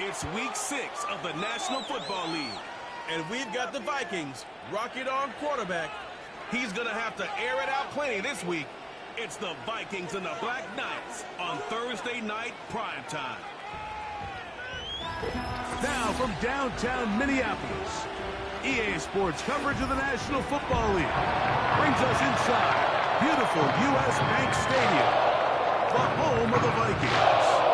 It's week 6 of the National Football League. And we've got the Vikings, rocket arm quarterback. He's going to have to air it out plenty this week. It's the Vikings and the Black Knights on Thursday night primetime. Now from downtown Minneapolis, EA Sports coverage of the National Football League brings us inside beautiful U.S. Bank Stadium, the home of the Vikings.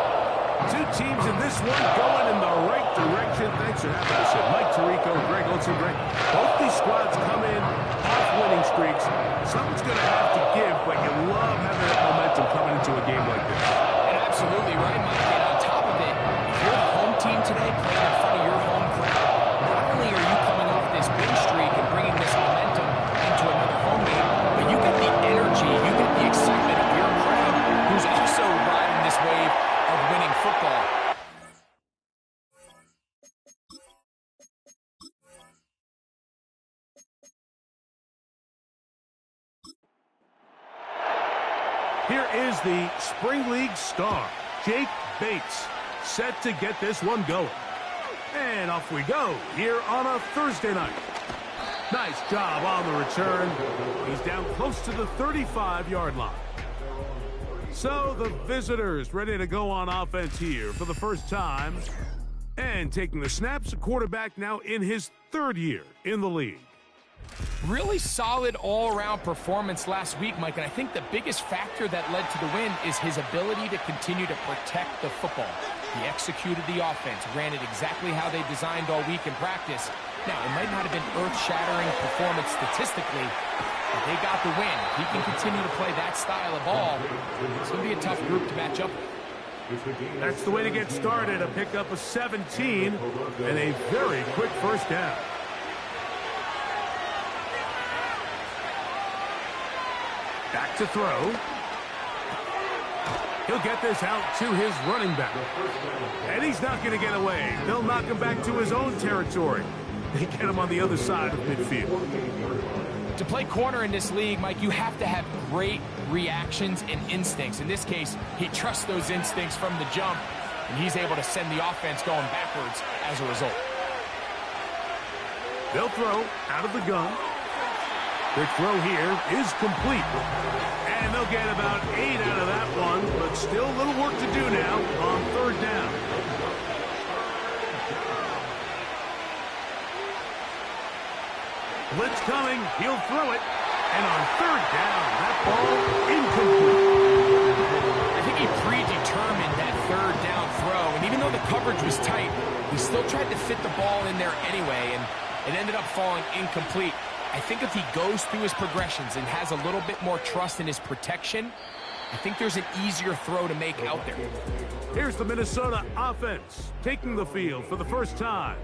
Two teams in this one going in the right direction. Thanks for having us here. Mike Tirico, Greg Olsen. Greg, both these squads come in off winning streaks. Something's going to have to give, but you love having that momentum coming into a game like this. And absolutely right, Mike. And on top of it, if you're the home team today playing in front of your home crowd, not only are you coming off this win streak and bringing this momentum into another home game, but you get the energy, you get the excitement of your crowd who's also riding this wave of winning football. Here is the Spring League star, Jake Bates, set to get this one going. And off we go here on a Thursday night. Nice job on the return. He's down close to the 35-yard line. So the visitors ready to go on offense here for the first time. And taking the snaps, a quarterback now in his 3rd year in the league. Really solid all-around performance last week, Mike, and I think the biggest factor that led to the win is his ability to continue to protect the football. He executed the offense, ran it exactly how they designed all week in practice. Now, it might not have been earth-shattering performance statistically, but they got the win. If he can continue to play that style of ball, it's going to be a tough group to match up with. That's the way to get started, a pickup of 17 and a very quick first down. Back to throw. He'll get this out to his running back. And he's not going to get away. They'll knock him back to his own territory. They get him on the other side of midfield. To play corner in this league, Mike, you have to have great reactions and instincts. In this case, he trusts those instincts from the jump, and he's able to send the offense going backwards as a result. They'll throw out of the gun. Their throw here is complete. And they'll get about 8 out of that one, but still a little work to do now on 3rd down. Blitz coming, he'll throw it. And on 3rd down, that ball incomplete. I think he predetermined that 3rd down throw, and even though the coverage was tight, he still tried to fit the ball in there anyway, and it ended up falling incomplete. I think if he goes through his progressions and has a little bit more trust in his protection, I think there's an easier throw to make out there. Here's the Minnesota offense taking the field for the first time.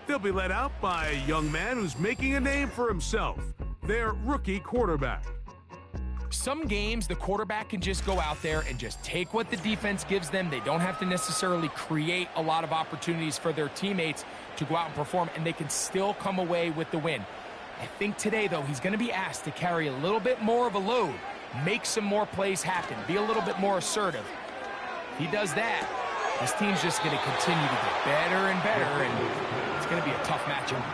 They'll be led out by a young man who's making a name for himself, their rookie quarterback. Some games, the quarterback can just go out there and just take what the defense gives them. They don't have to necessarily create a lot of opportunities for their teammates to go out and perform, and they can still come away with the win. I think today, though, he's going to be asked to carry a little bit more of a load, make some more plays happen, be a little bit more assertive. If he does that, this team's just going to continue to get better and better, and it's going to be a tough matchup.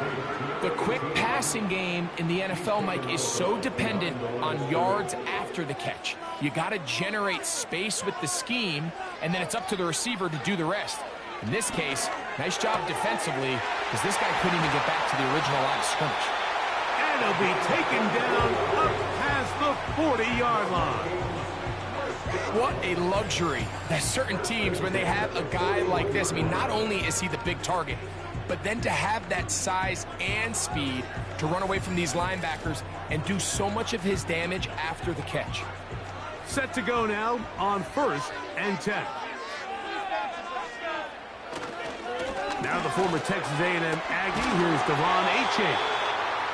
The quick passing game in the NFL, Mike, is so dependent on yards after the catch. You got to generate space with the scheme, and then it's up to the receiver to do the rest. In this case, nice job defensively, because this guy couldn't even get back to the original line of scrimmage. And he'll be taken down up past the 40-yard line. What a luxury that certain teams, when they have a guy like this, I mean, not only is he the big target, but then to have that size and speed to run away from these linebackers and do so much of his damage after the catch. Set to go now on 1st and 10. Now the former Texas A&M Aggie, here's Devon Achane.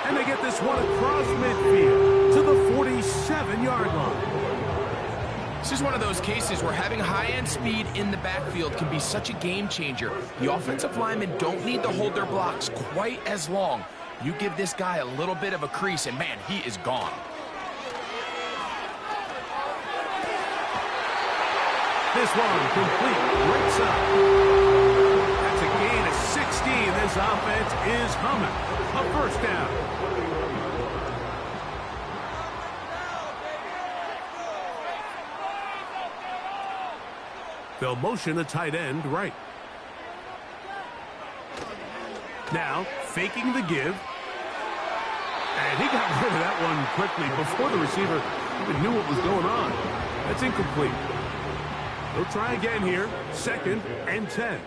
And they get this one across midfield to the 47-yard line. This is one of those cases where having high-end speed in the backfield can be such a game changer. The offensive linemen don't need to hold their blocks quite as long. You give this guy a little bit of a crease, and man, he is gone. This one complete right side. This offense is humming. A first down. They'll motion a tight end right. Now, faking the give. And he got rid of that one quickly before the receiver even knew what was going on. That's incomplete. He'll try again here. 2nd and 10.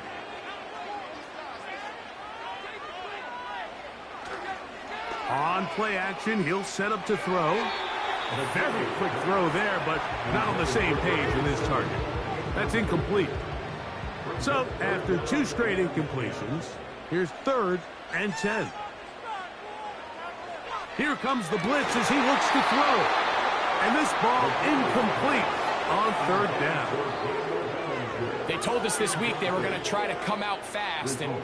On play action, he'll set up to throw. A very quick throw there, but not on the same page with his target. That's incomplete. So, after 2 straight incompletions, here's 3rd and 10. Here comes the blitz as he looks to throw. And this ball incomplete on 3rd down. They told us this week they were going to try to come out fast, and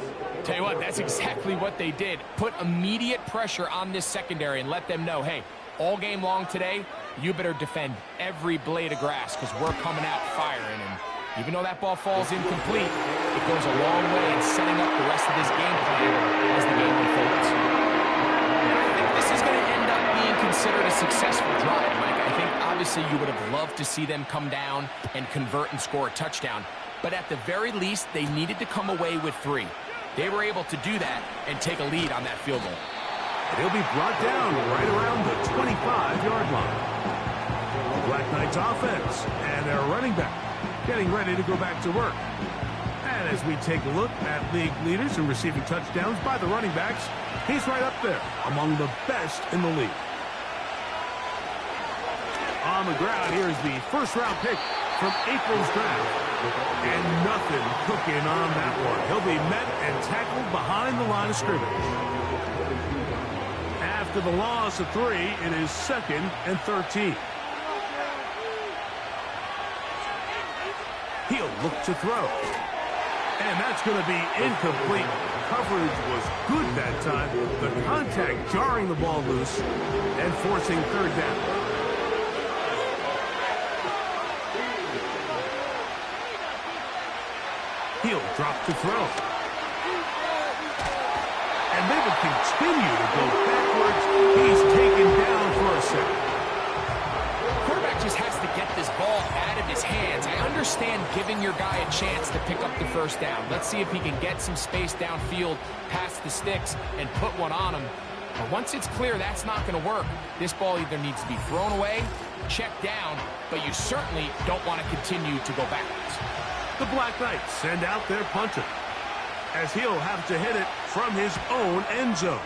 tell you what, that's exactly what they did. Put immediate pressure on this secondary and let them know, hey, all game long today, you better defend every blade of grass because we're coming out firing. And even though that ball falls incomplete, it goes a long way in setting up the rest of this game plan as the game unfolds. I think this is going to end up being considered a successful drive, Mike. I think obviously you would have loved to see them come down and convert and score a touchdown. But at the very least, they needed to come away with 3. They were able to do that and take a lead on that field goal. He'll be brought down right around the 25-yard line. The Black Knights offense and their running back getting ready to go back to work. And as we take a look at league leaders in receiving touchdowns by the running backs, he's right up there among the best in the league. On the ground, here's the first-round pick from April's draft. And nothing cooking on that one. He'll be met and tackled behind the line of scrimmage. After the loss of 3, it is 2nd and 13. He'll look to throw. And that's going to be incomplete. Coverage was good that time. The contact jarring the ball loose and forcing 3rd down. He'll drop to throw. And they would continue to go backwards. He's taken down for a second. Quarterback just has to get this ball out of his hands. I understand giving your guy a chance to pick up the first down. Let's see if he can get some space downfield past the sticks and put one on him. But once it's clear that's not going to work, this ball either needs to be thrown away, checked down, but you certainly don't want to continue to go backwards. The Black Knights send out their punter, as he'll have to hit it from his own end zone.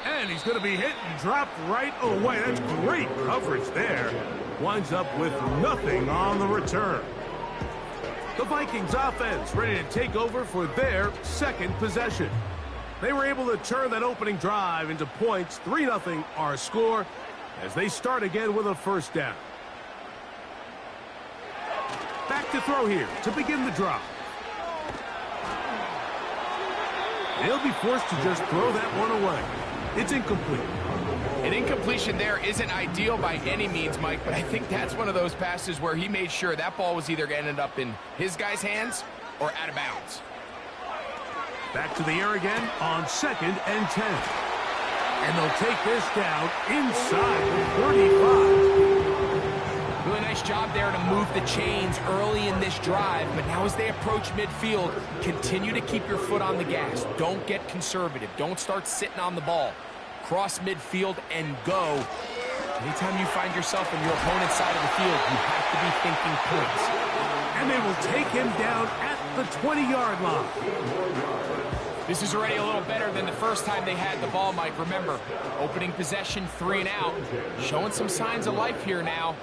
And he's going to be hit and dropped right away. That's great coverage there. Winds up with nothing on the return. The Vikings offense ready to take over for their 2nd possession. They were able to turn that opening drive into points. 3-0 our score as they start again with a first down. Back to throw here to begin the drive. He'll be forced to just throw that one away. It's incomplete. An incompletion there isn't ideal by any means, Mike, but I think that's one of those passes where he made sure that ball was either going to end up in his guy's hands or out of bounds. Back to the air again on 2nd and 10. And they'll take this down inside the 35. Really nice job there to move the chains early in this drive, but now as they approach midfield, continue to keep your foot on the gas. Don't get conservative. Don't start sitting on the ball. Cross midfield and go. Anytime you find yourself on your opponent's side of the field, you have to be thinking points. And they will take him down at the 20-yard line. This is already a little better than the first time they had the ball, Mike. Remember, opening possession, 3 and out. Showing some signs of life here now.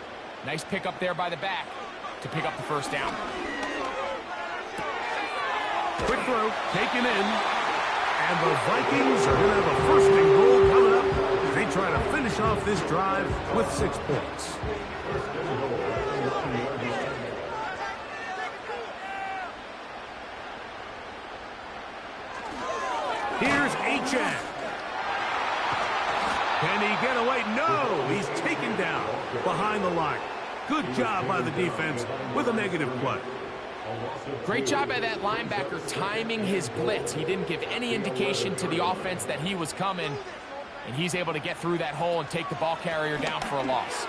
Nice pick up there by the back to pick up the first down. Quick throw, taken in. And the Vikings are going to have a first and goal coming up as they try to finish off this drive with 6 points. Here's H.N. Can he get away? No! He's taken down behind the line. Good job by the defense with a negative play. Great job by that linebacker timing his blitz. He didn't give any indication to the offense that he was coming, and he's able to get through that hole and take the ball carrier down for a loss.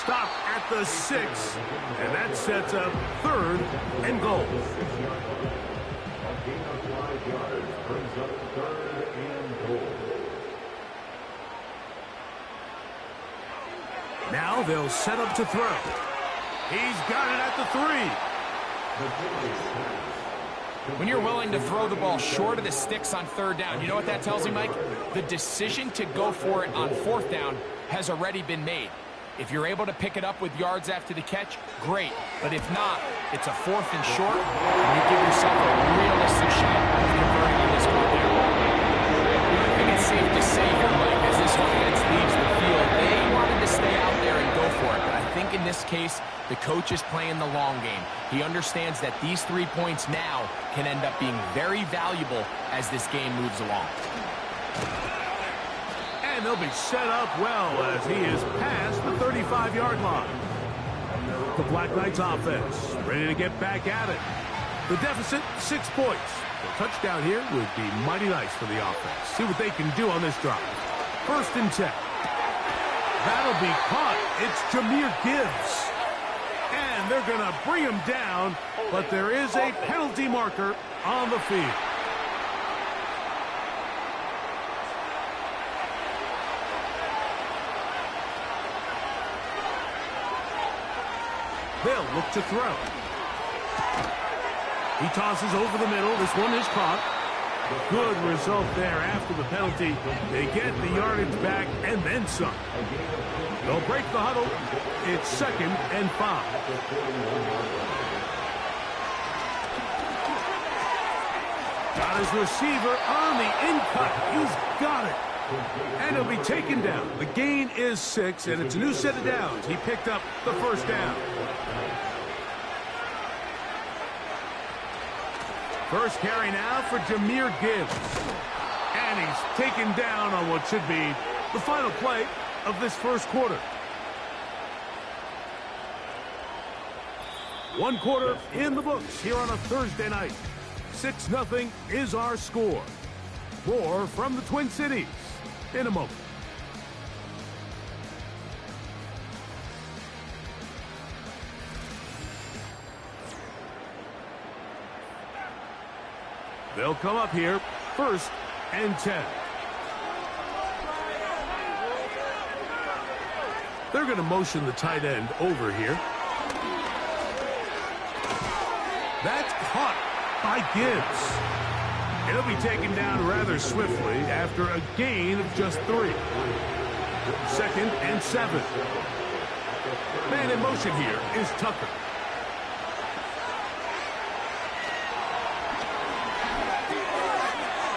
Stop at the 6, and that sets up 3rd and goal. Now they'll set up to throw. He's got it at the 3. When you're willing to throw the ball short of the sticks on 3rd down, you know what that tells me, Mike? The decision to go for it on 4th down has already been made. If you're able to pick it up with yards after the catch, great. But if not, it's a 4th and short, and you give yourself a realistic shot of converting on this one down. I think it's safe to say here, Mike, as this offense leaves the field, they wanted to stay out there and go for it. But I think in this case, the coach is playing the long game. He understands that these 3 points now can end up being very valuable as this game moves along. And they'll be set up well as he is past the 35-yard line. The Black Knights offense ready to get back at it. The deficit, 6 points. A touchdown here would be mighty nice for the offense. See what they can do on this drive. 1st and 10. That'll be caught. It's Jahmyr Gibbs. And they're going to bring him down, but there is a penalty marker on the field. They'll look to throw. He tosses over the middle. This one is caught. Good result there after the penalty. They get the yardage back and then some. They'll break the huddle. It's 2nd and 5. Got his receiver on the in-cut. He's got it. And he'll be taken down. The gain is 6, and it's a new set of downs. He picked up the 1st down. First carry now for Jahmyr Gibbs. And he's taken down on what should be the final play of this 1st quarter. 1 quarter in the books here on a Thursday night. 6-0 is our score. More from the Twin Cities in a moment. They'll come up here, 1st and 10. They're going to motion the tight end over here. That's caught by Gibbs. It'll be taken down rather swiftly after a gain of just 3. 2nd and 7. Man in motion here is Tucker.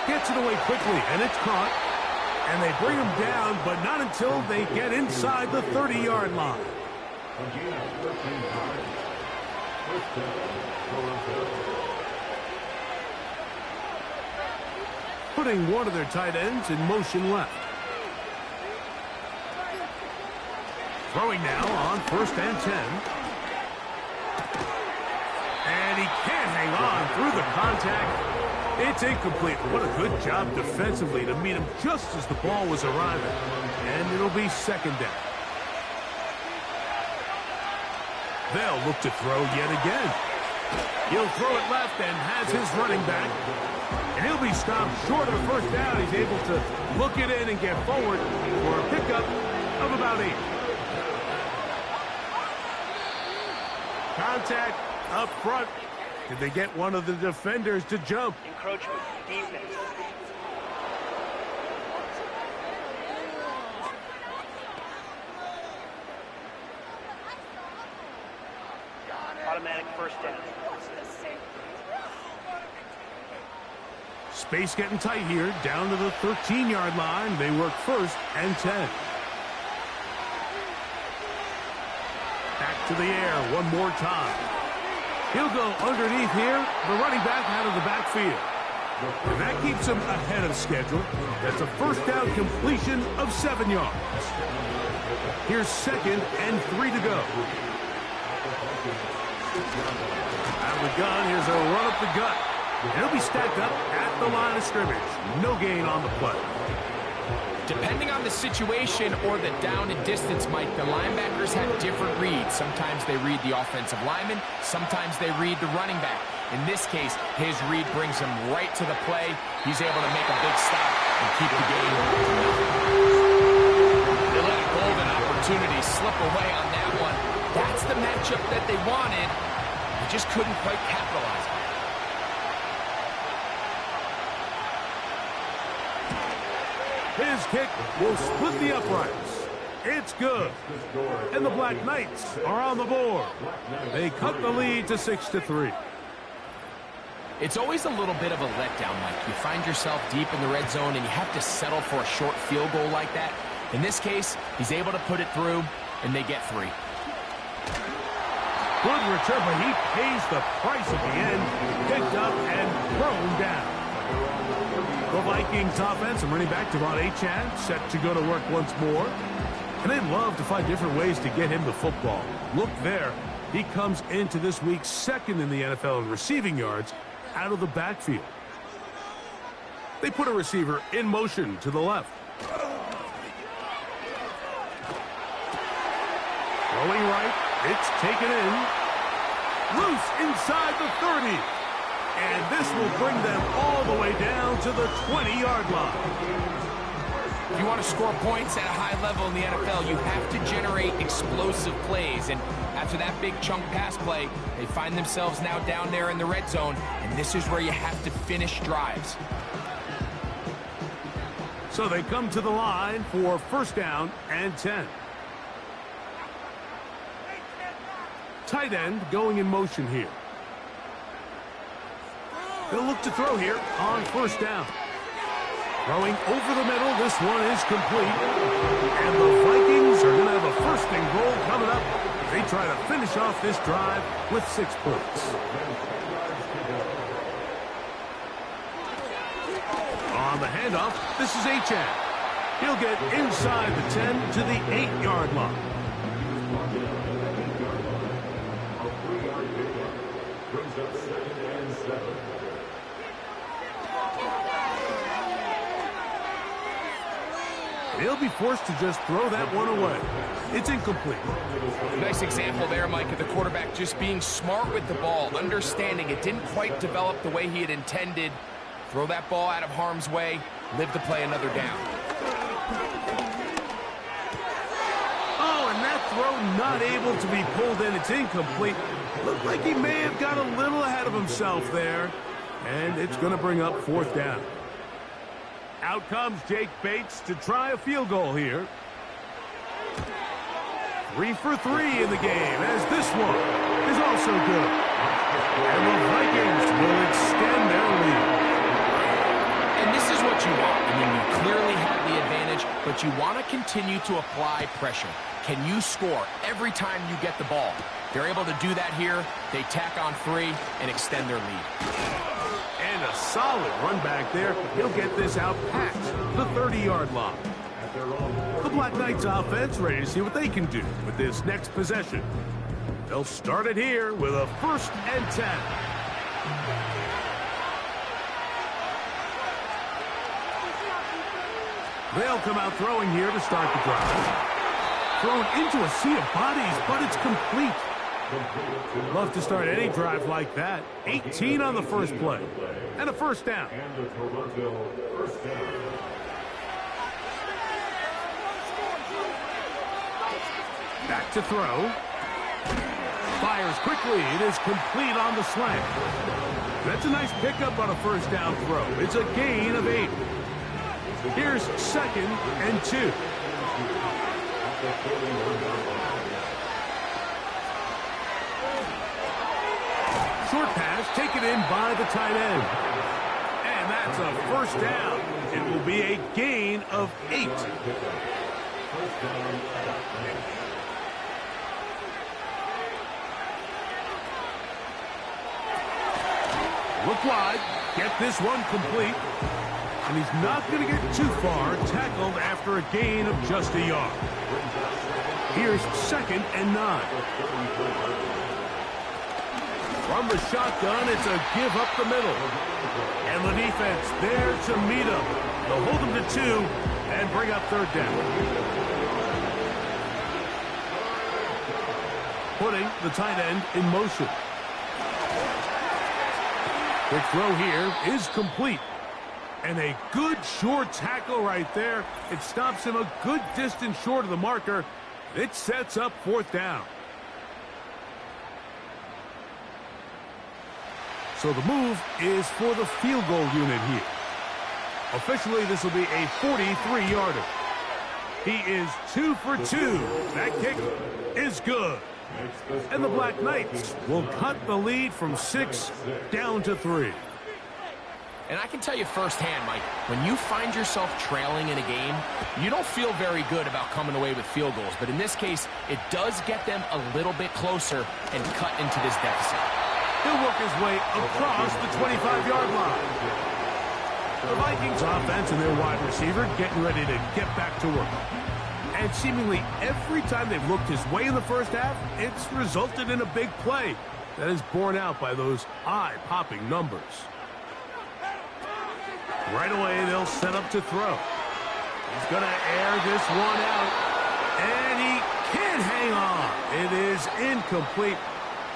Gets it away quickly, and it's caught. And they bring him down, but not until they get inside the 30-yard line. Putting one of their tight ends in motion left. Throwing now on 1st and 10. And he can't hang on through the contact. It's incomplete. What a good job defensively to meet him just as the ball was arriving. And it'll be 2nd down. They'll look to throw yet again. He'll throw it left and has his running back. And he'll be stopped short of a 1st down. He's able to look it in and get forward for a pickup of about 8. Contact up front. Did they get one of the defenders to jump? Encroachment, defense. Automatic 1st down. Space getting tight here, down to the 13-yard line. They work 1st and 10. Back to the air one more time. He'll go underneath here, the running back out of the backfield. And that keeps him ahead of schedule. That's a 1st down completion of 7 yards. Here's 2nd and 3 to go. Out of the gun, here's a run up the gut. He'll be stacked up at the line of scrimmage. No gain on the play. Depending on the situation or the down and distance, Mike, the linebackers have different reads. Sometimes they read the offensive lineman. Sometimes they read the running back. In this case, his read brings him right to the play. He's able to make a big stop and keep the game moving. They let a golden opportunity slip away on that one. That's the matchup that they wanted. They just couldn't quite capitalize on it. His kick will split the uprights. It's good. And the Black Knights are on the board. They cut the lead to 6-3. It's always a little bit of a letdown, Mike. You find yourself deep in the red zone and you have to settle for a short field goal like that. In this case, he's able to put it through, and they get 3. Good return, but he pays the price at the end. Picked up and thrown down. The Vikings offense, and running back Devon Achane, set to go to work once more. And they love to find different ways to get him the football. Look there. He comes into this week second in the NFL in receiving yards out of the backfield. They put a receiver in motion to the left. Throwing right. It's taken in. Loose inside the 30. And this will bring them all the way down to the 20-yard line. If you want to score points at a high level in the NFL, you have to generate explosive plays. And after that big chunk pass play, they find themselves now down there in the red zone. And this is where you have to finish drives. So they come to the line for first down and 10. Tight end going in motion here. They'll look to throw here on first down. Throwing over the middle. This one is complete. And the Vikings are going to have a first and goal coming up. They try to finish off this drive with 6 points. On the handoff, this is Achane. He'll get inside the 10 to the 8-yard line. He'll be forced to just throw that one away. It's incomplete. Nice example there, Mike, of the quarterback just being smart with the ball, understanding it didn't quite develop the way he had intended. Throw that ball out of harm's way, live to play another down. Oh, and that throw not able to be pulled in. It's incomplete. Looked like he may have got a little ahead of himself there. And it's going to bring up fourth down. Out comes Jake Bates to try a field goal here. 3 for 3 in the game, as this one is also good. And the Vikings will extend their lead. And this is what you want. I mean, you clearly have the advantage, but you want to continue to apply pressure. Can you score every time you get the ball? They're able to do that here. They tack on 3 and extend their lead. And a solid run back there. He'll get this out past the 30-yard line. The Black Knights offense ready to see what they can do with this next possession. They'll start it here with a 1st and 10. They'll come out throwing here to start the drive. Thrown into a sea of bodies, but it's complete. Love to start any drive like that. 18 on the first play. And a first down. Back to throw. Fires quickly. It is complete on the slant. That's a nice pickup on a first down throw. It's a gain of 8. Here's 2nd and 2. Short pass taken in by the tight end. And that's a first down. It will be a gain of 8. Look wide. Get this one complete. And he's not going to get too far. Tackled after a gain of just a yard. Here's 2nd and 9. From the shotgun, it's a give up the middle. And the defense there to meet him. They'll hold him to 2 and bring up third down. Putting the tight end in motion. Quick throw here is complete. And a good short tackle right there. It stops him a good distance short of the marker. It sets up fourth down. So the move is for the field goal unit here. Officially, this will be a 43-yarder. He is 2 for 2. That kick is good. And the Black Knights will cut the lead from 6 down to 3. And I can tell you firsthand, Mike, when you find yourself trailing in a game, you don't feel very good about coming away with field goals. But in this case, it does get them a little bit closer and cut into this deficit. He'll work his way across the 25-yard line. The Vikings offense and their wide receiver getting ready to get back to work. And seemingly every time they've looked his way in the first half, it's resulted in a big play that is borne out by those eye-popping numbers. Right away, they'll set up to throw. He's going to air this one out, and he can't hang on. It is incomplete.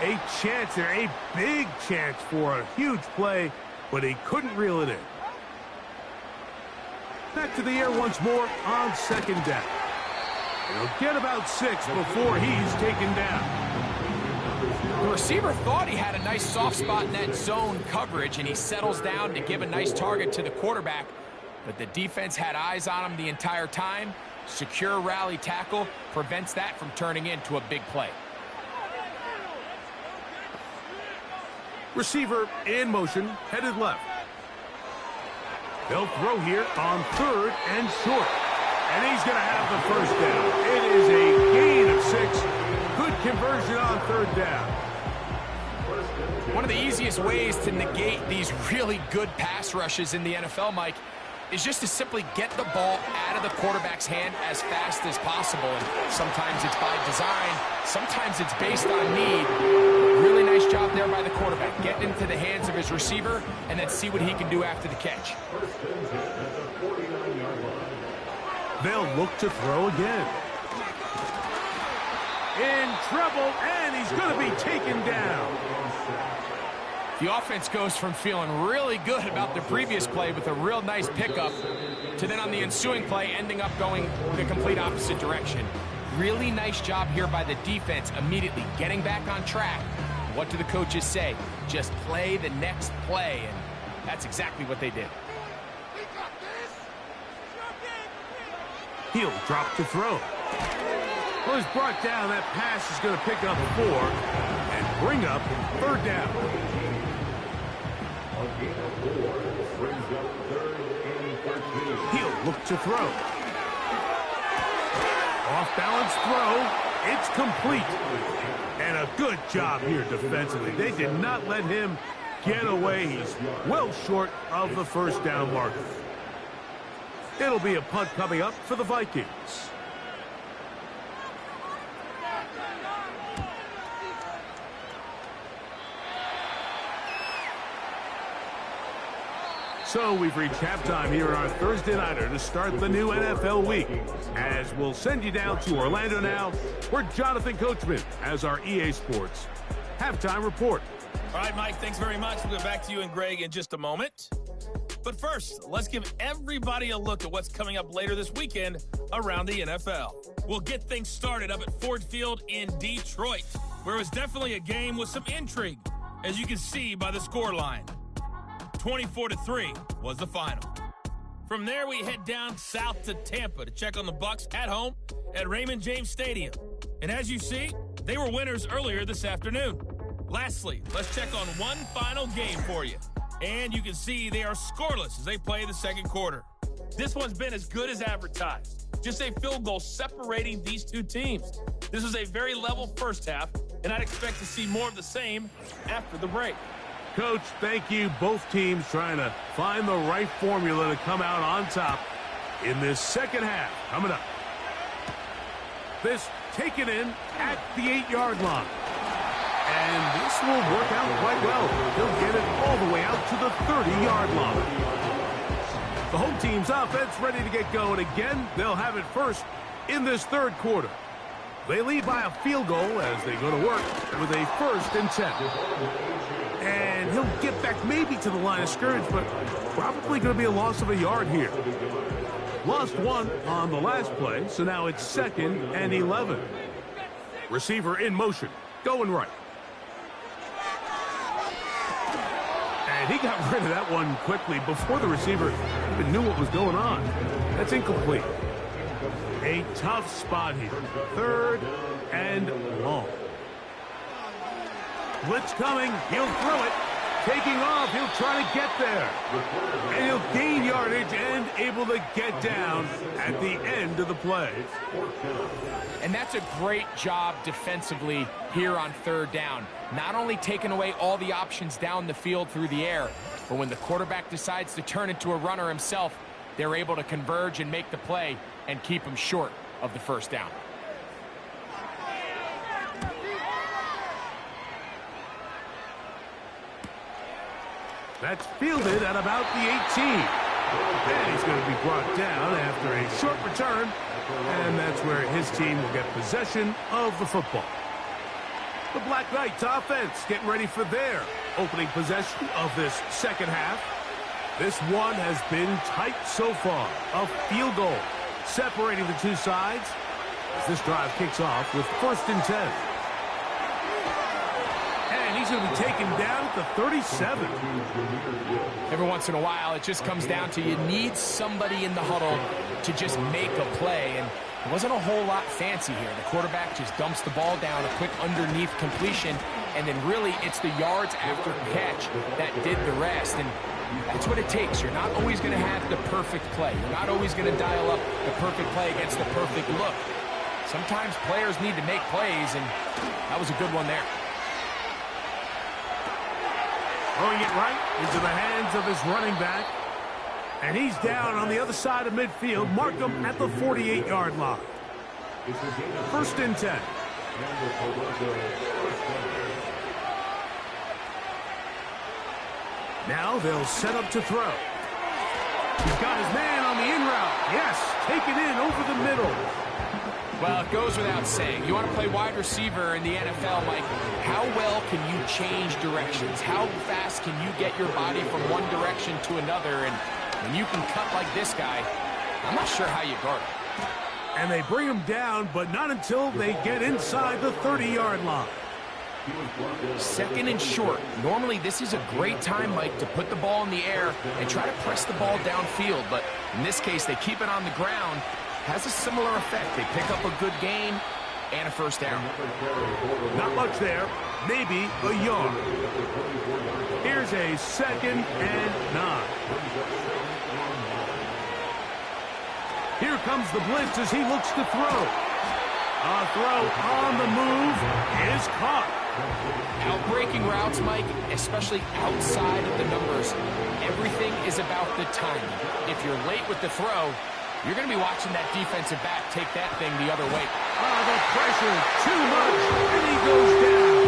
A chance there, a big chance for a huge play, but he couldn't reel it in. Back to the air once more on second down. He'll get about 6 before he's taken down. The receiver thought he had a nice soft spot in that zone coverage, and he settles down to give a nice target to the quarterback. But the defense had eyes on him the entire time. Secure rally tackle prevents that from turning into a big play. Receiver in motion, headed left. They'll throw here on 3rd and short. And he's going to have the first down. It is a gain of 6. Good conversion on 3rd down. One of the easiest ways to negate these really good pass rushes in the NFL, Mike, is just to simply get the ball out of the quarterback's hand as fast as possible. And sometimes it's by design, sometimes it's based on need. Really nice job there by the quarterback, getting into the hands of his receiver and then see what he can do after the catch. They'll look to throw again. In trouble, and he's going to be taken down. The offense goes from feeling really good about the previous play with a real nice pickup to then on the ensuing play ending up going the complete opposite direction. Really nice job here by the defense immediately getting back on track. What do the coaches say? Just play the next play, and that's exactly what they did. He'll drop to throw. Well, he's brought down. That pass is going to pick up 4 and bring up 3rd down. He'll look to throw. Off-balance throw. It's complete. And a good job here defensively. They did not let him get away. He's well short of the first down marker. It'll be a punt coming up for the Vikings. So we've reached halftime here on our Thursday nighter to start the new NFL week. As we'll send you down to Orlando now, where Jonathan Coachman has our EA Sports halftime report. All right, Mike, thanks very much. We'll get back to you and Greg in just a moment. But first, let's give everybody a look at what's coming up later this weekend around the NFL. We'll get things started up at Ford Field in Detroit, where it was definitely a game with some intrigue, as you can see by the scoreline. 24-3 was the final. From there, we head down south to Tampa to check on the Bucs at home at Raymond James Stadium. And as you see, they were winners earlier this afternoon. Lastly, let's check on one final game for you. And you can see they are scoreless as they play the second quarter. This one's been as good as advertised. Just a field goal separating these two teams. This was a very level first half, and I'd expect to see more of the same after the break. Coach, thank you. Both teams trying to find the right formula to come out on top in this second half. Coming up. This taken in at the 8-yard line. And this will work out quite well. He'll get it all the way out to the 30-yard line. The home team's offense ready to get going again. They'll have it first in this third quarter. They lead by a field goal as they go to work with a 1st and 10. And he'll get back maybe to the line of scrimmage, but probably going to be a loss of a yard here. Lost 1 on the last play, so now it's 2nd and 11. Receiver in motion, going right. And he got rid of that one quickly before the receiver even knew what was going on. That's incomplete. A tough spot here. 3rd and long. Blitz coming. He'll throw it. Taking off. He'll try to get there. And he'll gain yardage and able to get down at the end of the play. And that's a great job defensively here on 3rd down. Not only taking away all the options down the field through the air, but when the quarterback decides to turn into a runner himself, they're able to converge and make the play and keep him short of the 1st down. That's fielded at about the 18. And he's going to be brought down after a short return. And that's where his team will get possession of the football. The Black Knights offense getting ready for their opening possession of this second half. This one has been tight so far. A field goal separating the two sides as this drive kicks off with 1st and 10. And he's going to be taken down at the 37. Every once in a while, it just comes down to you need somebody in the huddle to just make a play. And it wasn't a whole lot fancy here. The quarterback just dumps the ball down, a quick underneath completion, and then really it's the yards after catch that did the rest. And that's what it takes. You're not always going to have the perfect play. You're not always going to dial up the perfect play against the perfect look. Sometimes players need to make plays, and that was a good one there. Throwing it right into the hands of his running back. And he's down on the other side of midfield. Mark him at the 48-yard line. 1st and 10. Now they'll set up to throw. He's got his man on the in route. Yes, take it in over the middle. Well, it goes without saying. You want to play wide receiver in the NFL, Mike, how well can you change directions? How fast can you get your body from one direction to another? And when you can cut like this guy, I'm not sure how you guard him. And they bring him down, but not until they get inside the 30-yard line. 2nd and short. Normally, this is a great time, Mike, to put the ball in the air and try to press the ball downfield. But in this case, they keep it on the ground. Has a similar effect. They pick up a good gain and a 1st down. Not much there. Maybe a yard. Here's a 2nd and 9. Here comes the blitz as he looks to throw. A throw on the move is caught. Out-breaking routes, Mike, especially outside of the numbers, everything is about the timing. If you're late with the throw, you're going to be watching that defensive back take that thing the other way. Oh, the pressure, too much, and he goes down.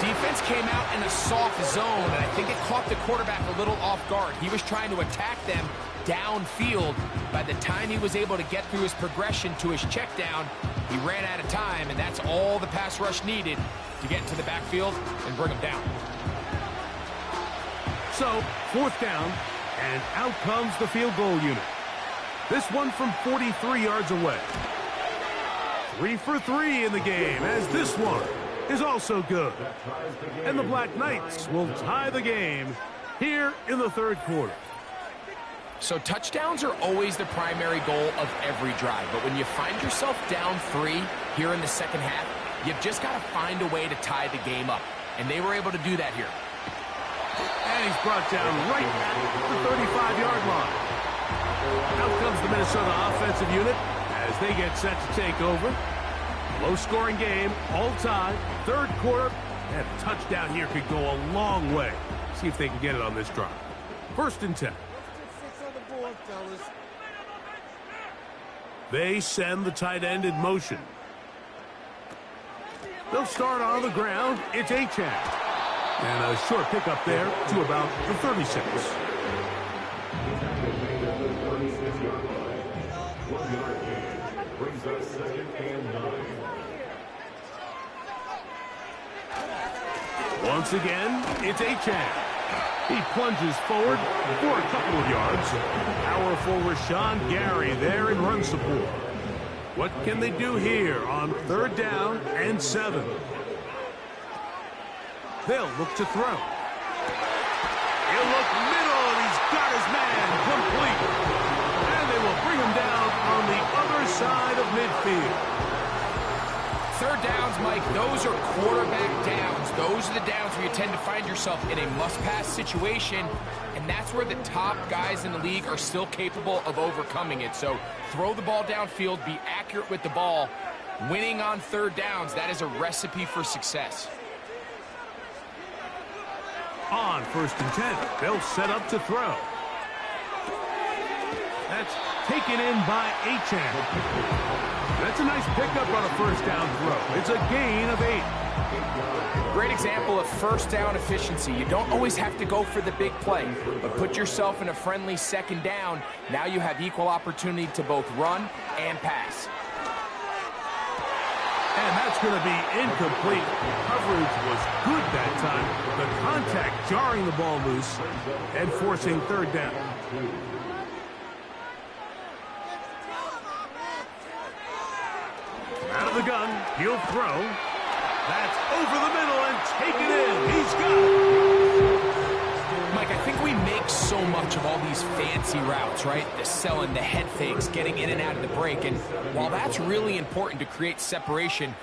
Defense came out in a soft zone, and I think it caught the quarterback a little off guard. He was trying to attack them downfield. By the time he was able to get through his progression to his check down, he ran out of time, and that's all the pass rush needed to get into the backfield and bring him down. So, 4th down, and out comes the field goal unit. This one from 43 yards away. 3 for 3 in the game, as this one is also good. And the Black Knights will tie the game here in the 3rd quarter. So touchdowns are always the primary goal of every drive. But when you find yourself down 3 here in the 2nd half, you've just got to find a way to tie the game up. And they were able to do that here. And he's brought down right at the 35-yard line. Out comes the Minnesota offensive unit as they get set to take over. Low-scoring game, all time, 3rd quarter. And a touchdown here could go a long way. See if they can get it on this drive. 1st and 10. They send the tight end in motion. They'll start on the ground. It's Achan. And a short pickup there to about the 36. Once again, it's Achan. He plunges forward for a couple of yards. Powerful Rashawn Gary there in run support. What can they do here on 3rd down and 7? They'll look to throw. He'll look middle, and he's got his man complete. And they will bring him down on the other side of midfield. 3rd downs, Mike, those are quarterback downs. Those are the downs where you tend to find yourself in a must-pass situation, and that's where the top guys in the league are still capable of overcoming it. So throw the ball downfield, be accurate with the ball. Winning on 3rd downs, that is a recipe for success. On 1st and 10, they'll set up to throw. That's taken in by Achan. That's a nice pickup on a 1st down throw. It's a gain of 8. Great example of 1st down efficiency. You don't always have to go for the big play, but put yourself in a friendly 2nd down. Now you have equal opportunity to both run and pass. And that's going to be incomplete. Coverage was good that time. The contact jarring the ball loose and forcing 3rd down. Out of the gun, he'll throw. That's over the middle and taken in. He's got it. Mike, I think we make so much of all these fancy routes, right? The selling, the head fakes, getting in and out of the break. And while that's really important to create separation,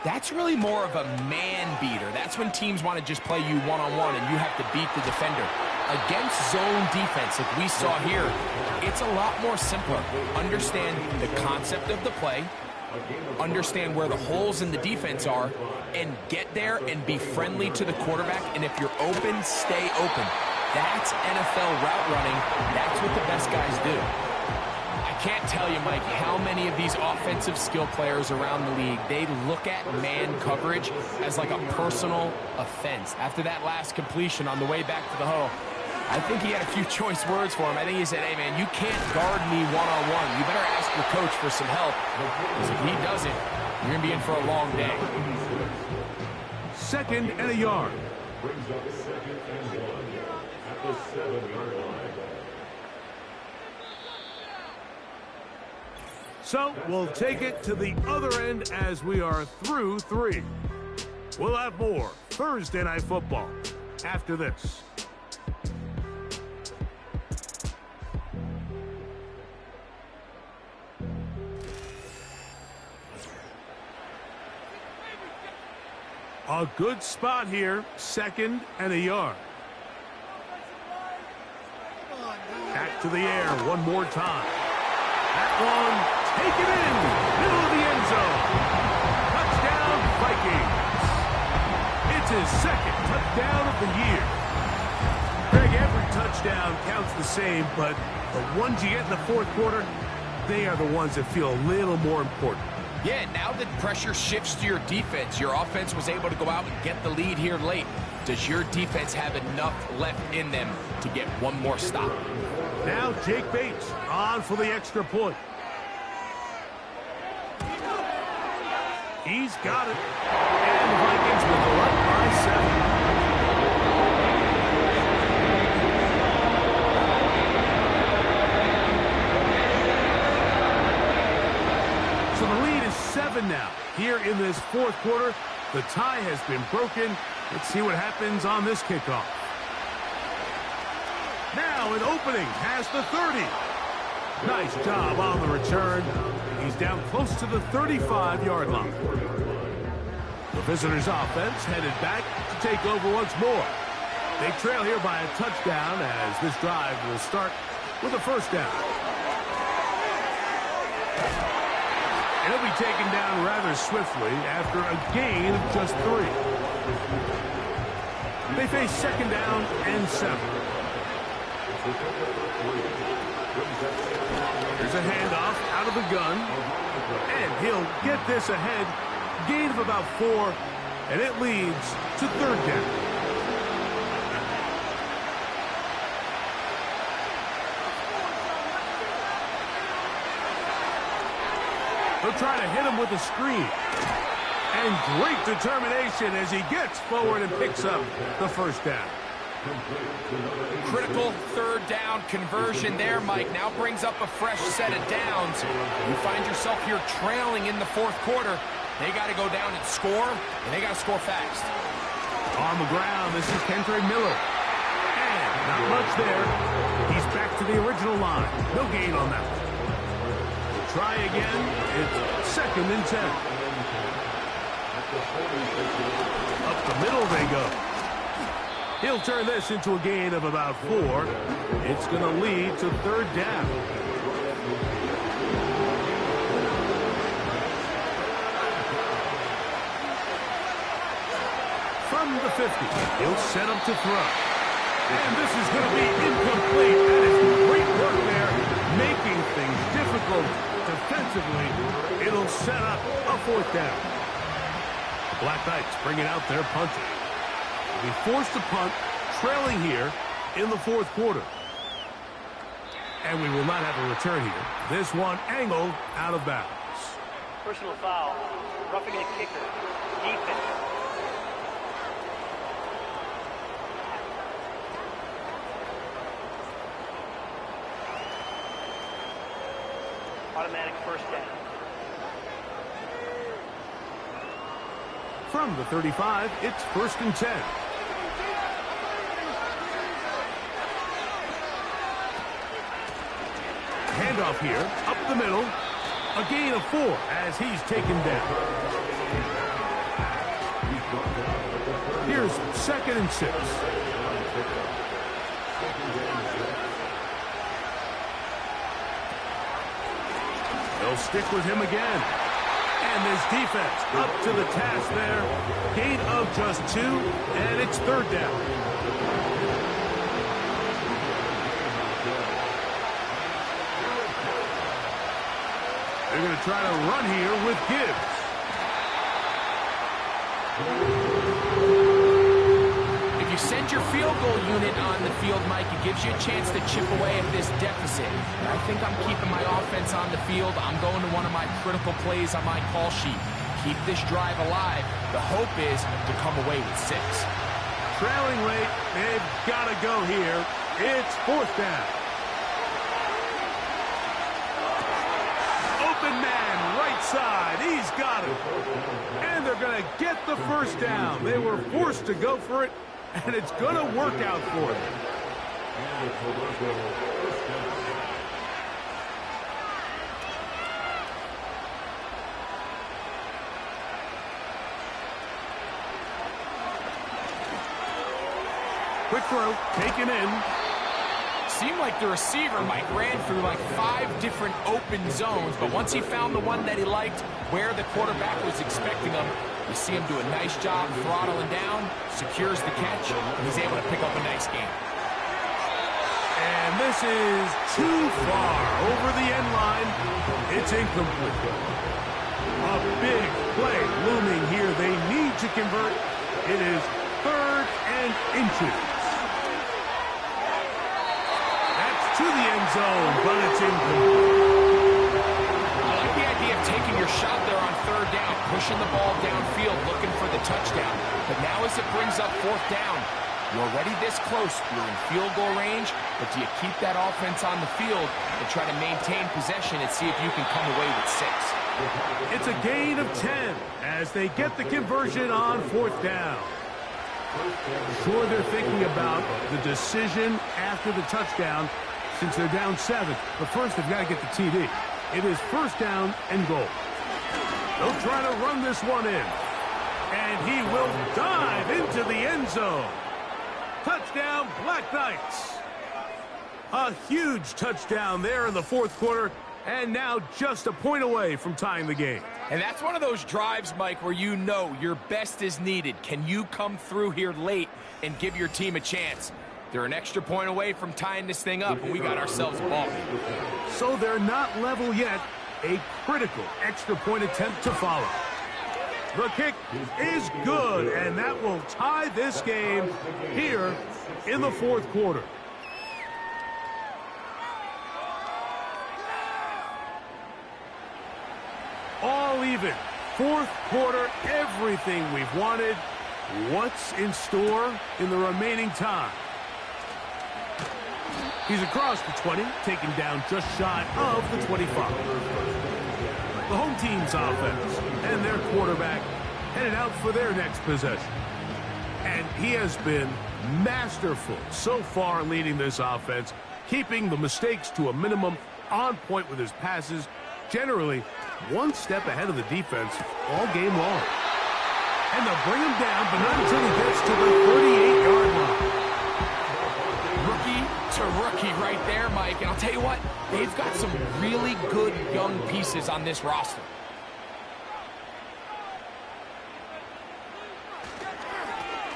that's really more of a man beater. That's when teams want to just play you one-on-one and you have to beat the defender. Against zone defense, like we saw here, it's a lot more simpler. Understand the concept of the play, understand where the holes in the defense are, and get there and be friendly to the quarterback. And if you're open, stay open. That's NFL route running. That's what the best guys do. I can't tell you, Mike, how many of these offensive skill players around the league, they look at man coverage as like a personal offense. After that last completion on the way back to the huddle, I think he had a few choice words for him. I think he said, hey, man, you can't guard me one-on-one. You better ask your coach for some help. Because if he doesn't, you're going to be in for a long day. 2nd and a yard. Brings up 2nd and 1 at the 7-yard line. So we'll take it to the other end as we are through 3. We'll have more Thursday Night Football after this. A good spot here, 2nd and a yard. Back to the air one more time. That one taken in, middle of the end zone. Touchdown, Vikings. It's his 2nd touchdown of the year. Greg, every touchdown counts the same, but the ones you get in the 4th quarter, they are the ones that feel a little more important. Yeah, now that pressure shifts to your defense, your offense was able to go out and get the lead here late. Does your defense have enough left in them to get one more stop? Now Jake Bates on for the extra point. He's got it. And the Vikings will go up by 7. So the lead is 7 now. Here in this 4th quarter, the tie has been broken. Let's see what happens on this kickoff. Now an opening past the 30. Nice job on the return. He's down close to the 35-yard line. The visitors' offense headed back to take over once more. They trail here by a touchdown as this drive will start with a 1st down. And he'll be taken down rather swiftly after a gain of just 3. They face 2nd down and 7. Here's a handoff out of the gun. And he'll get this ahead. Gain of about 4 and it leads to third down. They'll try to hit him with a screen. And great determination as he gets forward and picks up the first down. Critical third down conversion there, Mike. Now brings up a fresh set of downs. You find yourself here trailing in the fourth quarter. They got to go down and score, and they got to score fast. On the ground, this is Kentre Miller. And not much there. He's back to the original line. No gain on that one. We'll try again. It's 2nd and 10. Up the middle they go. He'll turn this into a gain of about 4. It's going to lead to third down. From the 50, he'll set up to throw. And this is going to be incomplete. That is great work there, making things difficult defensively. It'll set up a 4th down. The Black Knights bringing out their punter. Be forced to punt, trailing here in the fourth quarter. And we will not have a return here. This one angled out of bounds. Personal foul. Roughing the kicker. Defense. Automatic first down. From the 35, it's 1st and 10. Handoff here, up the middle. A gain of 4 as he's taken down. Here's 2nd and 6. They'll stick with him again. And this defense up to the task there. Gain of just 2, and it's third down. They're going to try to run here with Gibbs. If you send your field goal unit on the field, Mike, it gives you a chance to chip away at this deficit. And I think I'm keeping my offense on the field. I'm going to one of my critical plays on my call sheet. Keep this drive alive. The hope is to come away with 6. Trailing late, they've got to go here. It's 4th down. Open man, right side. He's got it. And they're going to get the first down. They were forced to go for it, and it's going to work out for them. Quick throw, taken in. Seemed like the receiver, Mike, ran through like 5 different open zones, but once he found the one that he liked, where the quarterback was expecting him, you see him do a nice job throttling down, secures the catch, and he's able to pick up a nice gain. And this is too far over the end line. It's incomplete. A big play looming here. They need to convert. It is 3rd and inches. To the end zone, but it's incomplete. I like the idea of taking your shot there on third down, pushing the ball downfield, looking for the touchdown. But now as it brings up 4th down, you're already this close. You're in field goal range, but do you keep that offense on the field and try to maintain possession and see if you can come away with 6? It's a gain of 10 as they get the conversion on 4th down. Sure, they're thinking about the decision after the touchdown, since they're down 7. But first, they've got to get the TD. It is 1st down and goal. They'll try to run this one in. And he will dive into the end zone. Touchdown, Black Knights. A huge touchdown there in the fourth quarter. And now just a point away from tying the game. And that's one of those drives, Mike, where you know your best is needed. Can you come through here late and give your team a chance? They're an extra point away from tying this thing up, and we got ourselves a ball game. So they're not level yet. A critical extra point attempt to follow. The kick is good, and that will tie this game here in the fourth quarter. All even. Fourth quarter, everything we've wanted. What's in store in the remaining time? He's across the 20, taken down just shy of the 25. The home team's offense and their quarterback headed out for their next possession. And he has been masterful so far leading this offense, keeping the mistakes to a minimum, on point with his passes, generally one step ahead of the defense all game long. And they'll bring him down, but not until he gets to the 38-yard line. Rookie to rookie right there, Mike. And I'll tell you what, they've got some really good young pieces on this roster.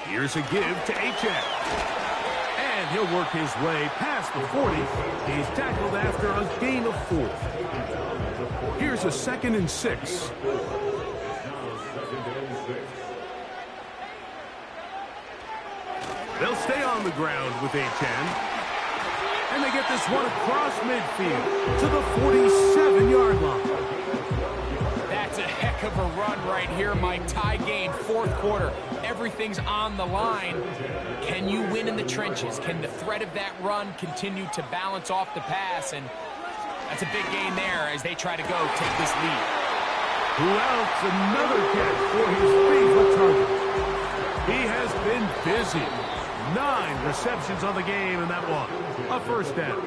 Here's a give to H.M. And he'll work his way past the 40. He's tackled after a gain of 4. Here's a 2nd and 6. They'll stay on the ground with H.M. And they get this one across midfield to the 47-yard line. That's a heck of a run right here, Mike. Tie game, fourth quarter. Everything's on the line. Can you win in the trenches? Can the threat of that run continue to balance off the pass? And that's a big gain there as they try to go take this lead. Who else? Another catch for his favorite target. He has been busy. 9 receptions on the game, and that one, a first down.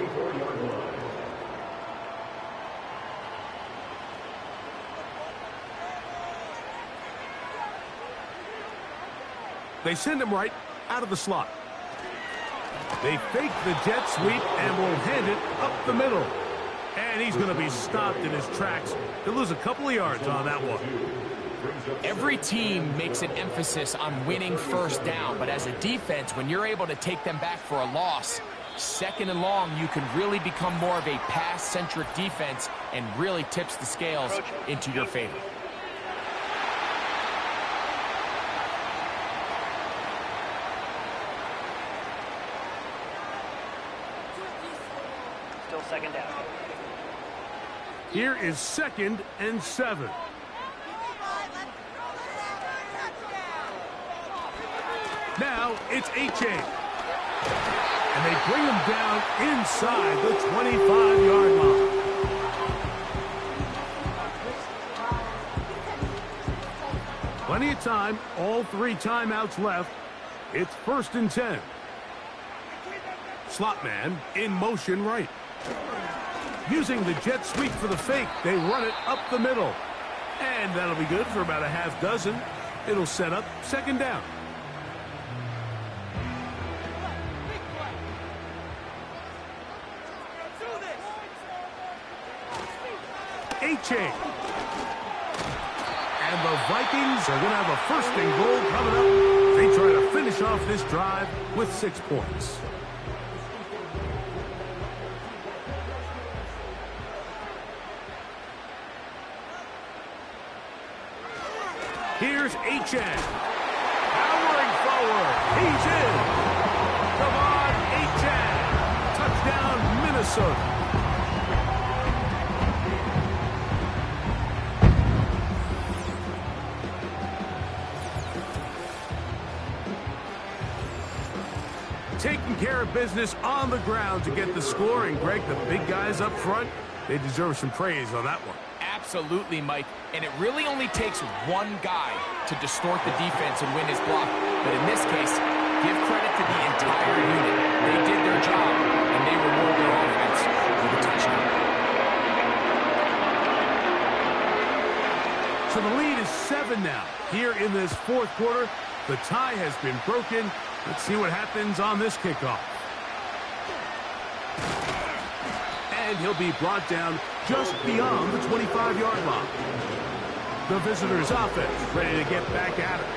They send him right out of the slot. They fake the jet sweep and will hand it up the middle. And he's going to be stopped in his tracks. He'll lose a couple of yards on that one. Every team makes an emphasis on winning first down, but as a defense, when you're able to take them back for a loss, 2nd and long, you can really become more of a pass-centric defense and really tips the scales into your favor. Still 2nd down. Here is 2nd and 7. Now it's H.A. And they bring him down inside the 25-yard line. Plenty of time, all 3 timeouts left. It's 1st and 10. Slot man in motion right. Using the jet sweep for the fake, they run it up the middle. And that'll be good for about a half dozen. It'll set up 2nd down. H.A. And the Vikings are going to have a 1st and goal coming up. They try to finish off this drive with 6 points. Here's H.N. Powering forward. He's in. Come on, H.N. Touchdown, Minnesota. Taking care of business on the ground to get the score. And, Greg, the big guys up front, they deserve some praise on that one. Absolutely, Mike. And it really only takes one guy to distort the defense and win his block. But in this case, give credit to the entire unit. They did their job, and they reward their offense with a touchdown. So the lead is 7 now. Here in this fourth quarter, the tie has been broken. Let's see what happens on this kickoff. And he'll be brought down just beyond the 25-yard line. The visitors' offense ready to get back at it.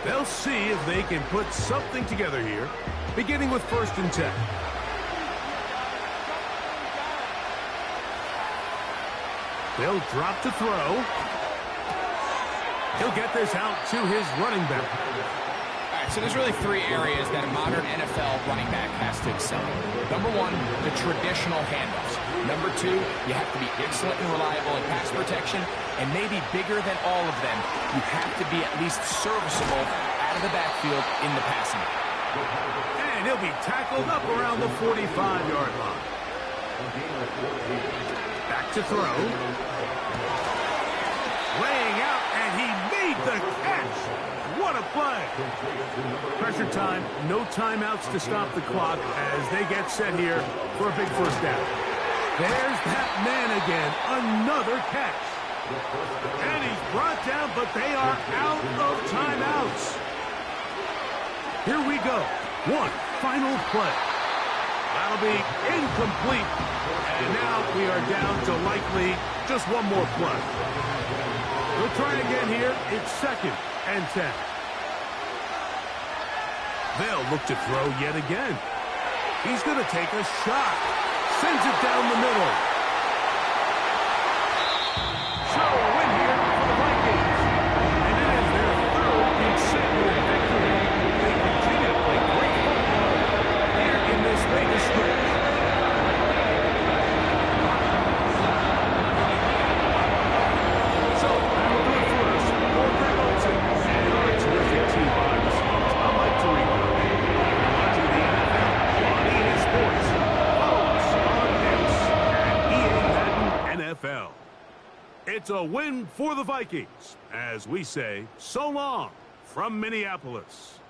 They'll see if they can put something together here, beginning with 1st and 10. They'll drop to throw. He'll get this out to his running back. All right, so there's really three areas that a modern NFL running back has to excel in. Number one, the traditional handoffs. Number two, you have to be excellent and reliable in pass protection. And maybe bigger than all of them, you have to be at least serviceable out of the backfield in the passing game. And he'll be tackled up around the 45-yard line. Back to throw. Laying out, and he made the catch. What a play. Pressure time, no timeouts to stop the clock as they get set here for a big first down. There's that man again, another catch. And he's brought down, but they are out of timeouts. Here we go. One final play. That'll be incomplete. And now we are down to likely just one more play. We'll try again here. It's 2nd and 10. They'll look to throw yet again. He's going to take a shot. Sends it down the middle. So a win here for the Vikings. And it is their 3rd consecutive victory. They continue to play great football here in this latest stretch. So that'll do it for us. For Greg Olsen and our terrific team bodies, I'm Mike Tirico. You're watching the NFL on EA Sports. Follow us on X at EA Madden NFL. It's a win for the Vikings, as we say so long from Minneapolis.